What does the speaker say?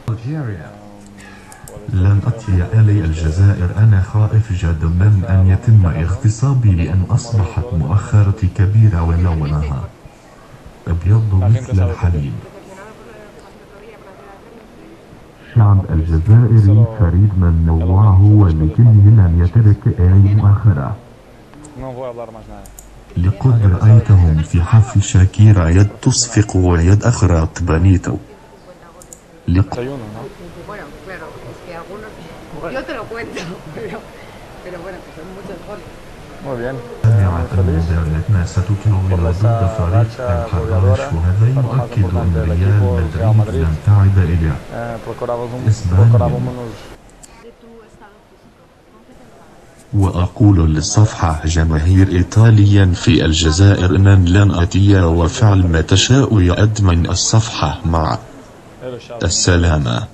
ألجيريا. لن أتي إلي الجزائر، أنا خائف جدا من أن يتم اغتصابي لأن أصبحت مؤخرتي كبيرة ولونها أبيض مثل الحليب. الشعب الجزائري فريد من نوعه ولكنه لم يترك أي مؤخرة. لقد رأيتهم في حفل شاكيرا يد تصفق ويد أخرى تبانيتو. سمعت المباراة ستكمل ضد فريق الحراش، وهذا يؤكد أن ريال مدريد لن تعد إلى إسبانيا. وأقول للصفحة جماهير إيطاليا في الجزائر أن لن أتي وفعل ما تشاء يا أدمن الصفحة. مع السلامة.